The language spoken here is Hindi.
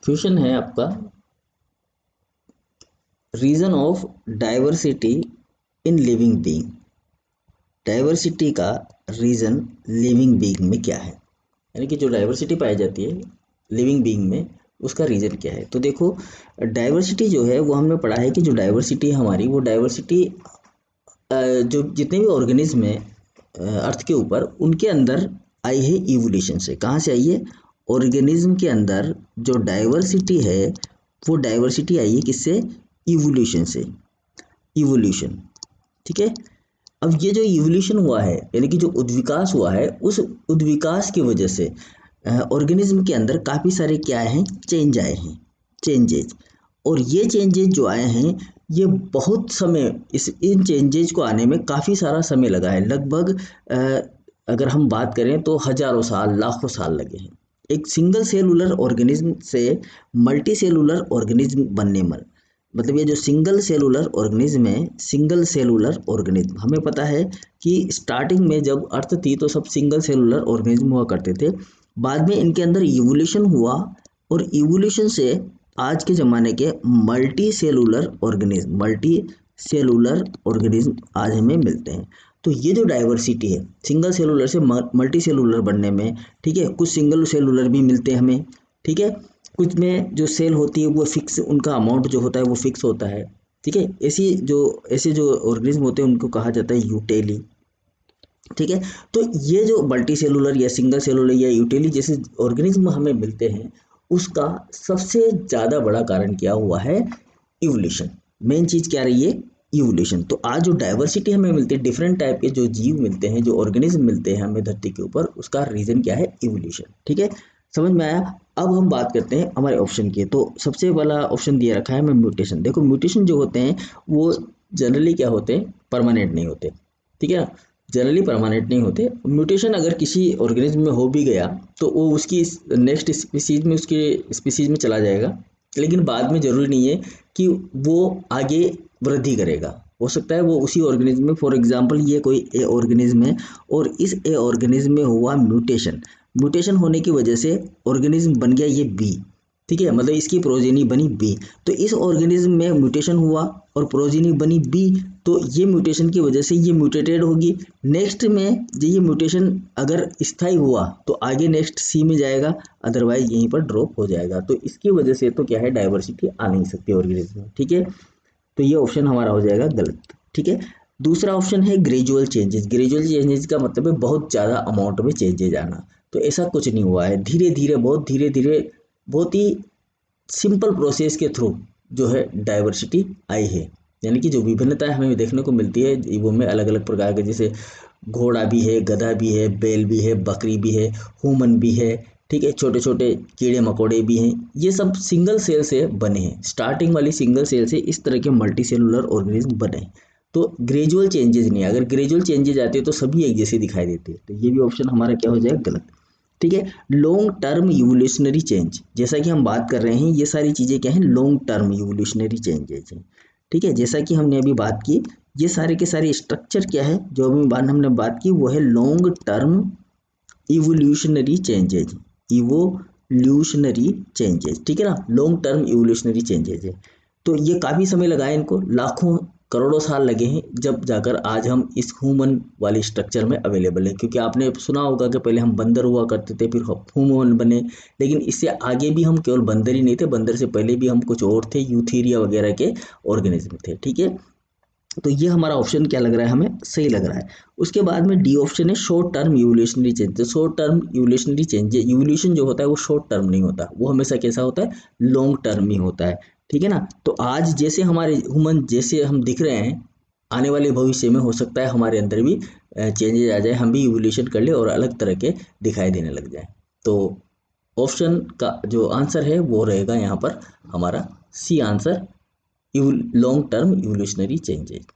क्वेश्चन है आपका, reason of diversity in living being. Diversity का रीजन लिविंग बीइंग में क्या है, यानी कि जो डाइवर्सिटी पाई जाती है लिविंग बीइंग में उसका रीजन क्या है। तो देखो, डाइवर्सिटी जो है वो हमने पढ़ा है कि जो डाइवर्सिटी हमारी, वो डाइवर्सिटी जो जितने भी ऑर्गेनिज्म है अर्थ के ऊपर, उनके अंदर आई है इवोल्यूशन से। कहाँ से आई है? ऑर्गेनिज्म के अंदर जो डाइवर्सिटी है वो डाइवर्सिटी आई है किससे? इवोल्यूशन से। इवोल्यूशन, ठीक है। अब ये जो इवोल्यूशन हुआ है, यानी कि जो उद्विकास हुआ है, उस उद्विकास की वजह से ऑर्गेनिज्म के अंदर काफ़ी सारे क्या हैं, चेंज आए हैं, चेंजेज। और ये चेंजेज जो आए हैं, ये बहुत समय, इस इन चेंजेज को आने में काफ़ी सारा समय लगा है। लगभग अगर हम बात करें तो हजारों साल, लाखों साल लगे हैं एक सिंगल सेलुलर ऑर्गेनिज्म से मल्टी सेलुलर ऑर्गेनिज्म बनने में। मतलब ये जो सिंगल सेलुलर ऑर्गेनिज्म है, सिंगल सेलुलर ऑर्गेनिज्म, हमें पता है कि स्टार्टिंग में जब अर्थ थी तो सब सिंगल सेलुलर ऑर्गेनिज्म हुआ करते थे। बाद में इनके अंदर इवोल्यूशन हुआ और इवोल्यूशन से आज के ज़माने के मल्टी सेलुलर ऑर्गेनिज्म आज हमें मिलते हैं। तो ये जो डाइवर्सिटी है सिंगल सेलुलर से मल्टी सेलुलर बनने में, ठीक है, कुछ सिंगल सेलुलर भी मिलते हैं हमें, ठीक है, कुछ में जो सेल होती है वो फिक्स, उनका अमाउंट जो होता है वो फिक्स होता है, ठीक है। ऐसे जो ऑर्गेनिज्म होते हैं उनको कहा जाता है यूटेली, ठीक है। तो ये जो मल्टी सेलुलर या सिंगल सेलुलर या यूटेली जैसे ऑर्गेनिज्म हमें मिलते हैं, उसका सबसे ज़्यादा बड़ा कारण क्या हुआ है? इवोल्यूशन। मेन चीज़ क्या रही है? इवोल्यूशन। तो आज जो डाइवर्सिटी हमें मिलती है, डिफरेंट टाइप के जो जीव मिलते हैं, जो ऑर्गेनिज्म मिलते हैं हमें धरती के ऊपर, उसका रीज़न क्या है? इवोल्यूशन, ठीक है। समझ में आया? अब हम बात करते हैं हमारे ऑप्शन की। तो सबसे वाला ऑप्शन दिया रखा है हमें म्यूटेशन। देखो, म्यूटेशन जो होते हैं वो जनरली क्या होते हैं? परमानेंट नहीं होते, ठीक है ना। जनरली परमानेंट नहीं होते। म्यूटेशन अगर किसी ऑर्गेनिज्म में हो भी गया तो वो उसकी नेक्स्ट स्पीसीज में, उसके स्पीसीज में चला जाएगा, लेकिन बाद में ज़रूरी नहीं है कि वो आगे वृद्धि करेगा। हो सकता है वो उसी ऑर्गेनिज्म में, फॉर एग्जांपल ये कोई ए ऑर्गेनिज्म है और इस ए ऑर्गेनिज्म में हुआ म्यूटेशन, म्यूटेशन होने की वजह से ऑर्गेनिज्म बन गया ये बी, ठीक है, मतलब इसकी प्रोजेनी बनी बी। तो इस ऑर्गेनिज्म में म्यूटेशन हुआ और प्रोजेनी बनी बी, तो ये म्यूटेशन की वजह से ये म्यूटेटेड होगी। नेक्स्ट में जो ये म्यूटेशन अगर स्थायी हुआ तो आगे नेक्स्ट सी में जाएगा, अदरवाइज यहीं पर ड्रॉप हो जाएगा। तो इसकी वजह से तो क्या है, डाइवर्सिटी आ नहीं सकती ऑर्गेनिज्म में, ठीक है। तो ये ऑप्शन हमारा हो जाएगा गलत, ठीक है। दूसरा ऑप्शन है ग्रेजुअल चेंजेस। ग्रेजुअल चेंजेस का मतलब है बहुत ज़्यादा अमाउंट में चेंजेज आना। तो ऐसा कुछ नहीं हुआ है, धीरे धीरे, बहुत धीरे धीरे, बहुत ही सिंपल प्रोसेस के थ्रू जो है डाइवर्सिटी आई है। यानी कि जो विभिन्नताएं हमें देखने को मिलती है जीवों में अलग अलग प्रकार के, जैसे घोड़ा भी है, गधा भी है, बैल भी है, बकरी भी है, ह्यूमन भी है, ठीक है, छोटे छोटे कीड़े मकोड़े भी हैं, ये सब सिंगल सेल से बने हैं। स्टार्टिंग वाली सिंगल सेल से इस तरह के मल्टी सेलुलर ऑर्गेनिज्म बने हैं। तो ग्रेजुअल चेंजेस नहीं है। अगर ग्रेजुअल चेंजेस आते तो सभी एक जैसे दिखाई देते हैं। तो ये भी ऑप्शन हमारा क्या हो जाएगा? गलत, ठीक है। लॉन्ग टर्म इवोल्यूशनरी चेंज, जैसा कि हम बात कर रहे हैं, ये सारी चीज़ें क्या हैं? लॉन्ग टर्म इवोल्यूशनरी चेंजेज हैं, ठीक है। जैसा कि हमने अभी बात की, ये सारे के सारे स्ट्रक्चर क्या है जो अभी हमने बात की, वो है long term evolutionary changes, evolutionary changes, ठीक है ना। लॉन्ग टर्म इवोल्यूशनरी चेंजेज है। तो ये काफ़ी समय लगा है इनको, लाखों करोड़ों साल लगे हैं, जब जाकर आज हम इस ह्यूमन वाले स्ट्रक्चर में अवेलेबल है। क्योंकि आपने सुना होगा कि पहले हम बंदर हुआ करते थे, फिर ह्यूमन बने, लेकिन इससे आगे भी हम केवल बंदर ही नहीं थे, बंदर से पहले भी हम कुछ और थे, यूथीरिया वगैरह के ऑर्गेनिज्म थे, ठीक है। तो ये हमारा ऑप्शन क्या लग रहा है? हमें सही लग रहा है। उसके बाद में डी ऑप्शन है शॉर्ट टर्म इवोल्यूशनरी चेंज। तो short term evolutionary change, evolution जो होता है वो शॉर्ट टर्म नहीं होता, वो हमेशा कैसा होता है? लॉन्ग टर्म ही होता है, ठीक है ना। तो आज जैसे हमारे ह्यूमन जैसे हम दिख रहे हैं, आने वाले भविष्य में हो सकता है हमारे अंदर भी चेंजेज आ जाए, हम भी इवोल्यूशन कर ले और अलग तरह के दिखाई देने लग जाए। तो ऑप्शन का जो आंसर है वो रहेगा यहाँ पर हमारा C answer, long term evolutionary changes.